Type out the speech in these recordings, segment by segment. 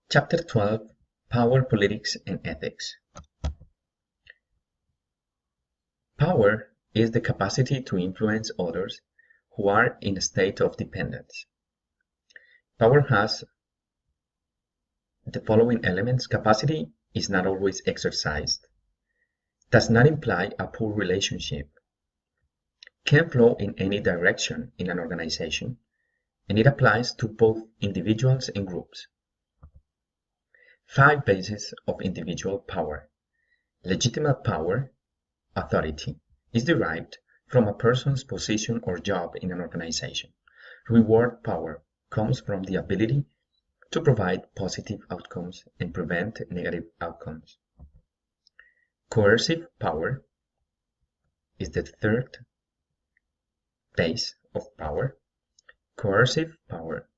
Chapter 12: Power, Politics, and Ethics. Power is the capacity to influence others who are in a state of dependence. Power has the following elements. Capacity is not always exercised, does not imply a poor relationship, can flow in any direction in an organization, and it applies to both individuals and groups. 5 bases of individual power. Legitimate power, authority, is derived from a person's position or job in an organization. Reward power comes from the ability to provide positive outcomes and prevent negative outcomes. Coercive power is the third base of power. Coercive power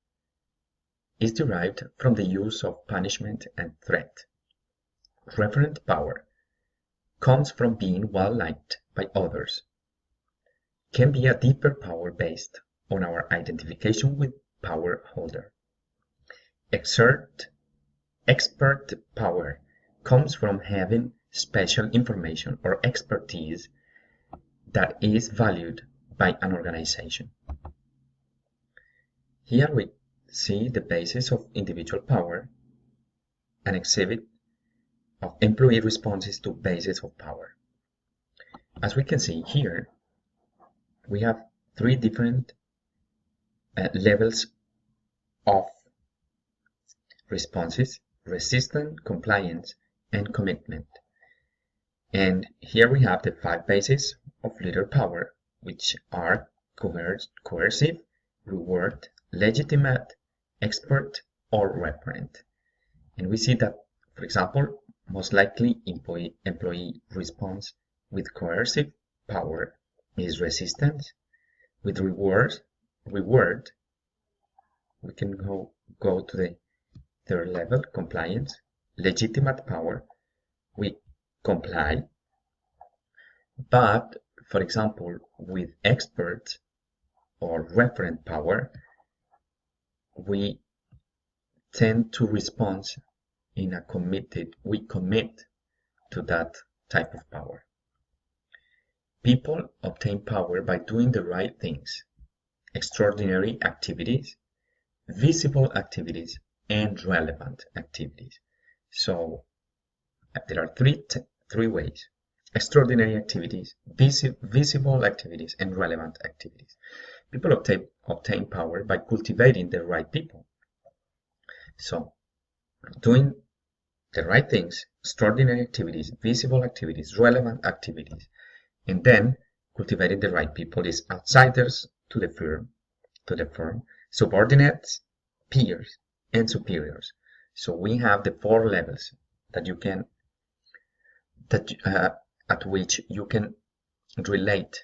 is derived from the use of punishment and threat. Referent power comes from being well liked by others. Can be a deeper power based on our identification with power holder. Expert power comes from having special information or expertise that is valued by an organization. Here we see the basis of individual power, an exhibit of employee responses to bases of power. As we can see here, we have 3 different levels of responses: resistance, compliance, and commitment. And here we have the 5 bases of leader power, which are coercive, reward, legitimate, expert, or referent. And we see that, for example, most likely employee response with coercive power is resistance. With reward, we can go to the third level, compliance. Legitimate power, we comply. But, for example, with expert or referent power, we tend to respond in a we commit to that type of power. People obtain power by doing the right things, extraordinary activities, visible activities, and relevant activities. So there are three ways: extraordinary activities, visible activities, and relevant activities. People obtain power by cultivating the right people. So doing the right things, extraordinary activities, visible activities, relevant activities, and then cultivating the right people is outsiders to the firm, subordinates, peers, and superiors. So we have the 4 levels that you can at which you can relate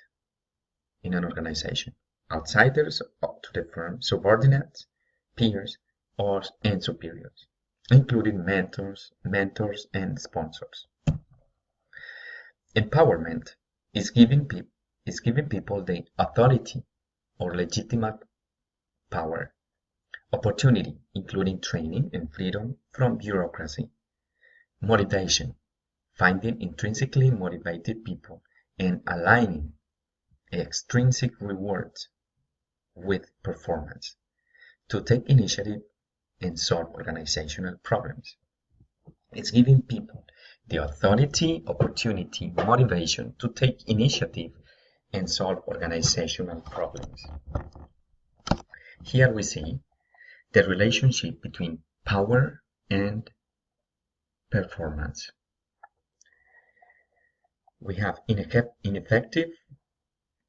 in an organization: outsiders to the firm, subordinates, peers, and superiors, including mentors, and sponsors. Empowerment is giving people the authority or legitimate power, opportunity, including training and freedom from bureaucracy. Motivation, finding intrinsically motivated people and aligning extrinsic rewards with performance to take initiative and solve organizational problems. It's giving people the authority, opportunity, motivation to take initiative and solve organizational problems. Here we see the relationship between power and performance. We have ineffective,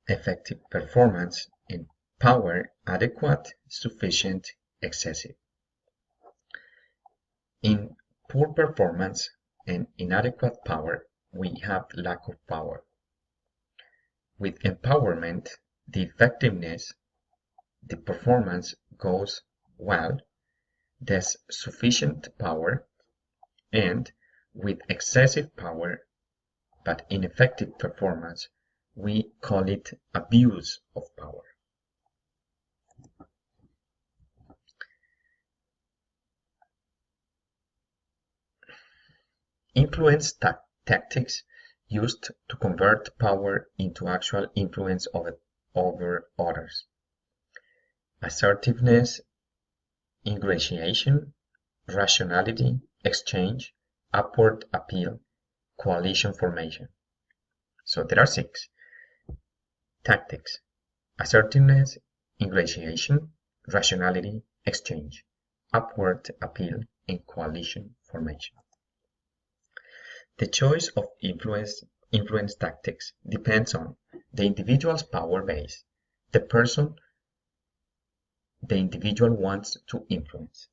effective performance, and power, adequate, sufficient, excessive. In poor performance and inadequate power, we have lack of power. With empowerment, the effectiveness, the performance goes well, there's sufficient power, and with excessive power but ineffective performance, we call it abuse of power. Influence tactics used to convert power into actual influence over others. Assertiveness, ingratiation, rationality, exchange, upward appeal, coalition formation. So there are 6. Tactics: assertiveness, ingratiation, rationality, exchange, upward appeal, and coalition formation. The choice of influence tactics depends on the individual's power base, the person the individual wants to influence.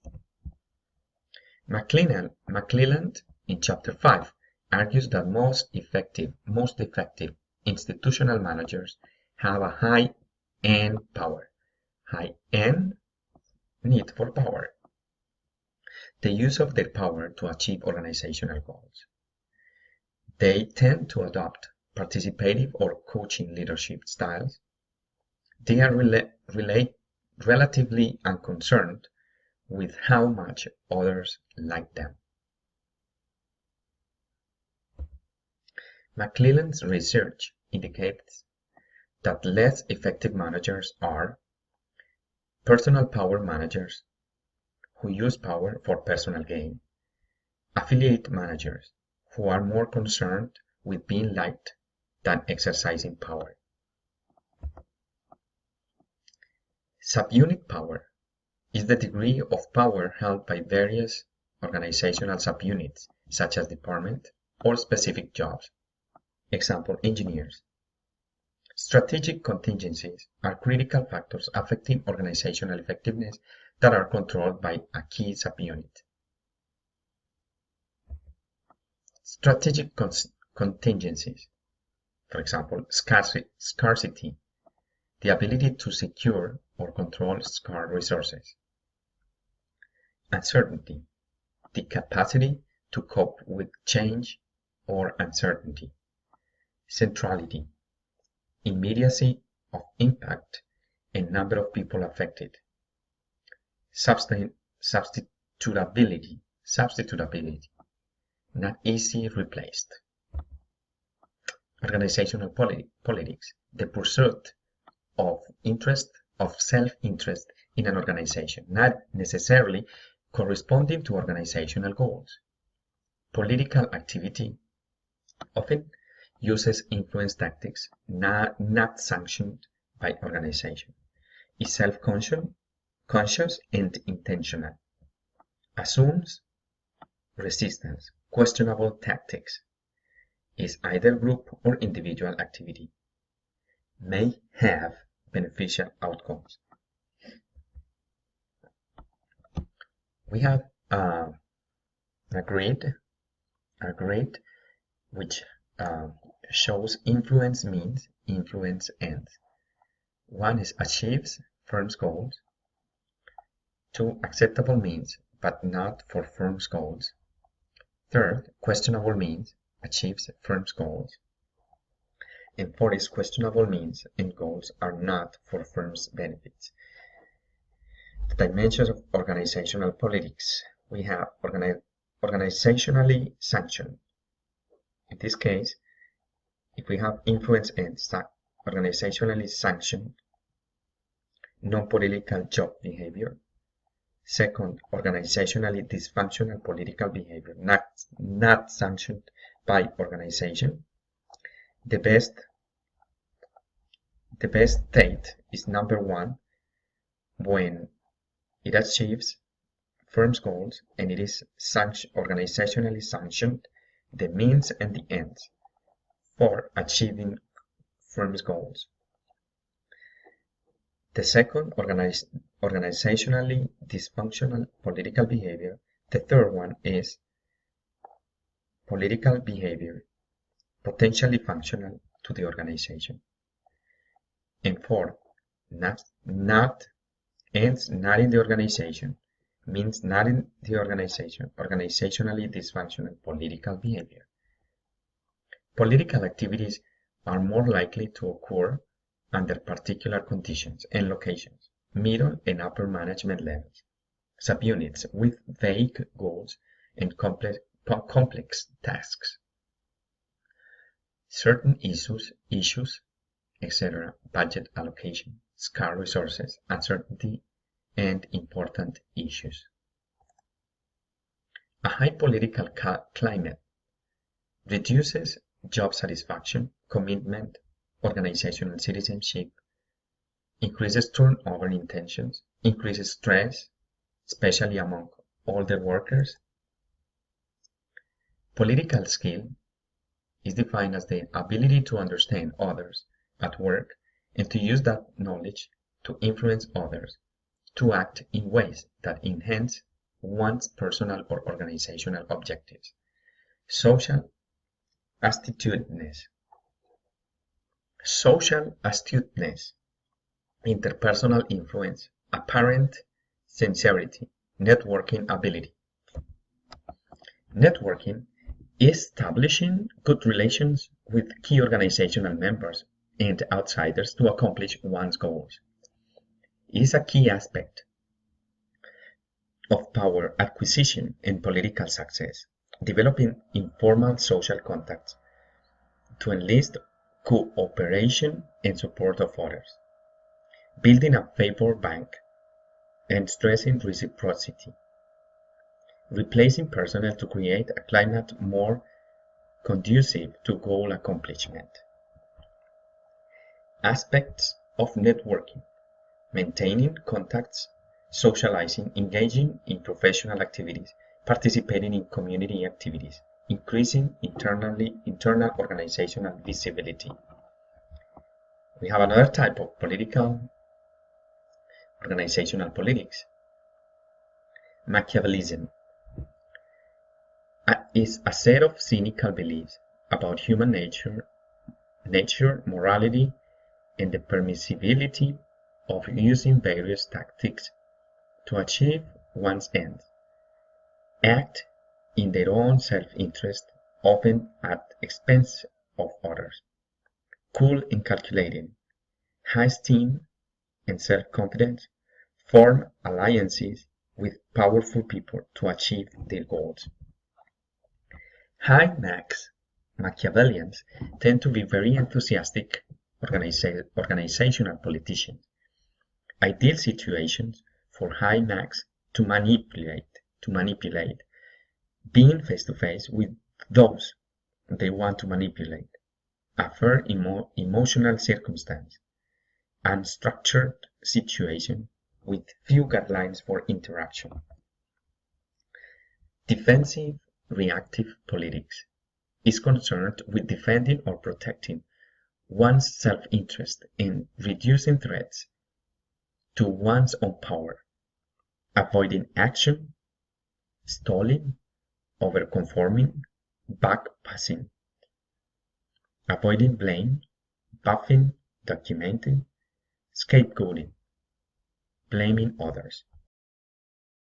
McClelland in chapter 5 argues that most effective institutional managers have a high N power, high N need for power, the use of their power to achieve organizational goals. They tend to adopt participative or coaching leadership styles. They are relatively unconcerned with how much others like them. McClelland's research indicates that less effective managers are personal power managers who use power for personal gain, affiliate managers who are more concerned with being liked than exercising power. Subunit power is the degree of power held by various organizational subunits, such as department or specific jobs. Example, engineers. Strategic contingencies are critical factors affecting organizational effectiveness that are controlled by a key subunit. Strategic contingencies, for example, scarcity, the ability to secure or control scarce resources. Uncertainty, the capacity to cope with change or uncertainty. Centrality, immediacy of impact and number of people affected. Substitutability, not easy replaced. Organizational politics, the pursuit of self-interest in an organization, not necessarily corresponding to organizational goals. Political activity often uses influence tactics not sanctioned by organization, is self-conscious and intentional, assumes resistance, questionable tactics, is either group or individual activity, may have beneficial outcomes. We have a grid which shows influence means, influence ends. 1 is achieves firm's goals. 2, acceptable means, but not for firm's goals. 3rd, questionable means, achieves firm's goals. And 4 is questionable means and goals are not for firm's benefits. The dimensions of organizational politics. We have organizationally sanctioned. In this case, if we have influence and organizationally sanctioned, non-political job behavior. 2nd, organizationally dysfunctional political behavior, not sanctioned by organization. The best state is number 1 when it achieves firm's goals and it is organizationally sanctioned, the means and the ends for achieving firm's goals. The 2nd, organizationally dysfunctional political behavior. The 3rd one is political behavior potentially functional to the organization. And 4, ends not in the organization, means not in the organization, organizationally dysfunctional political behavior. Political activities are more likely to occur under particular conditions and locations, middle and upper management levels, subunits with vague goals and complex tasks. Certain issues, etc., budget allocation, scarce resources, uncertainty, and important issues. A high political climate reduces job satisfaction, commitment, organizational citizenship, increases turnover in tensions, increases stress, especially among older workers. Political skill is defined as the ability to understand others at work and to use that knowledge to influence others, to act in ways that enhance one's personal or organizational objectives. Social astuteness. Social astuteness, interpersonal influence, apparent sincerity, networking ability. Networking is establishing good relations with key organizational members and outsiders to accomplish one's goals. It is a key aspect of power acquisition and political success, developing informal social contacts to enlist cooperation and support of others, building a favor bank and stressing reciprocity, replacing personnel to create a climate more conducive to goal accomplishment. Aspects of networking: maintaining contacts, socializing, engaging in professional activities, participating in community activities, increasing internal organizational visibility. We have another type of political organizational politics. Machiavellianism is a set of cynical beliefs about human nature, morality, and the permissibility of using various tactics to achieve one's ends. Act in their own self-interest, often at expense of others. Cool and calculating, high esteem and self-confidence, form alliances with powerful people to achieve their goals. High Machiavellians tend to be very enthusiastic organizational politicians. Ideal situations for high Macs to manipulate, being face to face with those they want to manipulate, a fair emotional circumstance, unstructured situation with few guidelines for interaction. Defensive reactive politics is concerned with defending or protecting one's self-interest and reducing threats to one's own power, avoiding action, stalling, overconforming, backpassing, avoiding blame, buffing, documenting, scapegoating, blaming others.